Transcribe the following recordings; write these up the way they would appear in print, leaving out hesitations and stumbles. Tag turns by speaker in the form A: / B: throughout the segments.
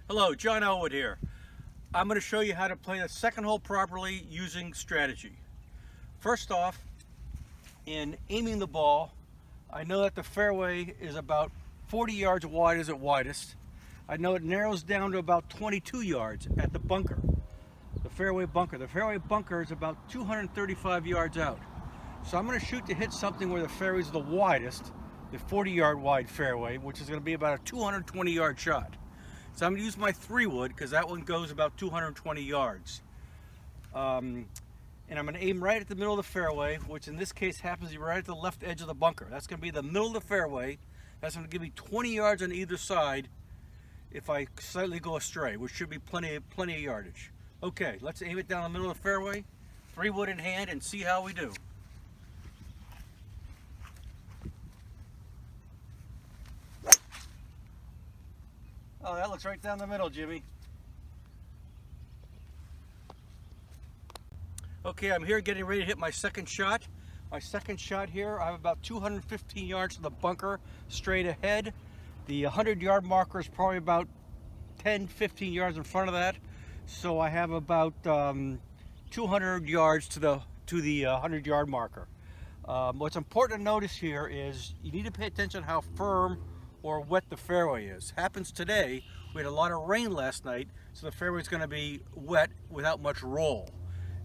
A: Hello, John Elwood here. I'm going to show you how to play the second hole properly using strategy. First off, in aiming the ball, I know that the fairway is about 40 yards wide as at widest. I know it narrows down to about 22 yards at the bunker, the fairway bunker. The fairway bunker is about 235 yards out. So I'm going to shoot to hit something where the fairway is the widest, the 40-yard wide fairway, which is going to be about a 220-yard shot. So I'm going to use my 3-wood because that one goes about 220 yards. And I'm going to aim right at the middle of the fairway, which in this case happens to be right at the left edge of the bunker. That's going to be the middle of the fairway. That's going to give me 20 yards on either side if I slightly go astray, which should be plenty of yardage. Okay, let's aim it down the middle of the fairway, 3-wood in hand, and see how we do. Oh, that looks right down the middle, Jimmy. Okay, I'm here getting ready to hit my second shot. My second shot here, I have about 215 yards to the bunker straight ahead. The 100-yard marker is probably about 10-15 yards in front of that. So I have about 200 yards to the 100-yard marker. What's important to notice here is you need to pay attention to how firm or wet the fairway is. Happens today. We had a lot of rain last night, so the fairway is going to be wet without much roll.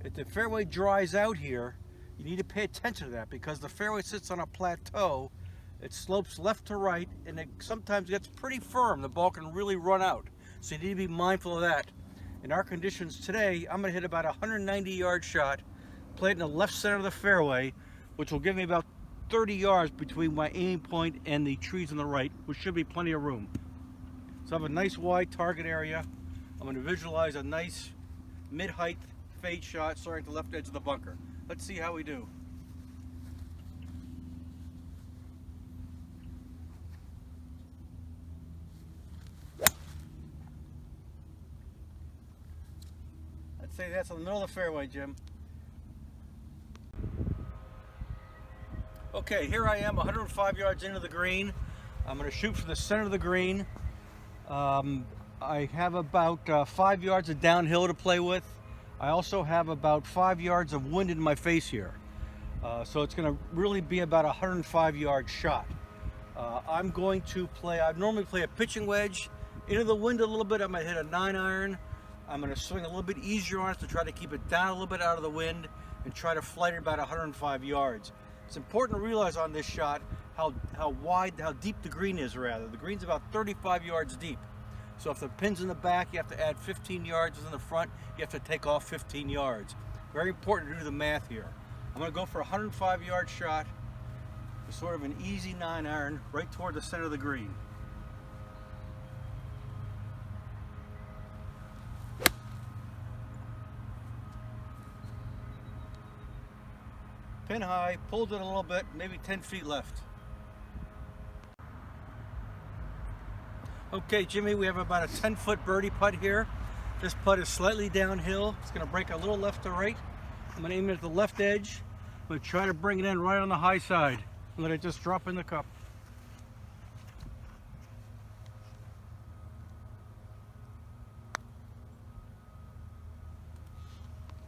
A: If the fairway dries out here, you need to pay attention to that because the fairway sits on a plateau. It slopes left to right, and it sometimes gets pretty firm. The ball can really run out, so you need to be mindful of that. In our conditions today, I'm going to hit about a 190-yard shot, play it in the left center of the fairway, which will give me about 30 yards between my aiming point and the trees on the right, which should be plenty of room. So I have a nice wide target area. I'm going to visualize a nice mid-height fade shot starting at the left edge of the bunker. Let's see how we do. I'd say that's in the middle of the fairway, Jim. Okay, here I am 105 yards into the green. I'm going to shoot for the center of the green. I have about 5 yards of downhill to play with. I also have about 5 yards of wind in my face here. So it's going to really be about a 105-yard shot. I'm going to play, I normally play a pitching wedge into the wind a little bit. I'm going to hit a 9-iron. I'm going to swing a little bit easier on it to try to keep it down a little bit out of the wind and try to flight it about 105 yards. It's important to realize on this shot how deep the green is rather. The green's about 35 yards deep. So if the pin's in the back, you have to add 15 yards. In the front, you have to take off 15 yards. Very important to do the math here. I'm going to go for a 105-yard shot, sort of an easy 9-iron right toward the center of the green. Pin high, pulled it a little bit, maybe 10 feet left. Okay, Jimmy, we have about a 10-foot birdie putt here. This putt is slightly downhill. It's going to break a little left to right. I'm going to aim it at the left edge. I'm going to try to bring it in right on the high side and let it just drop in the cup.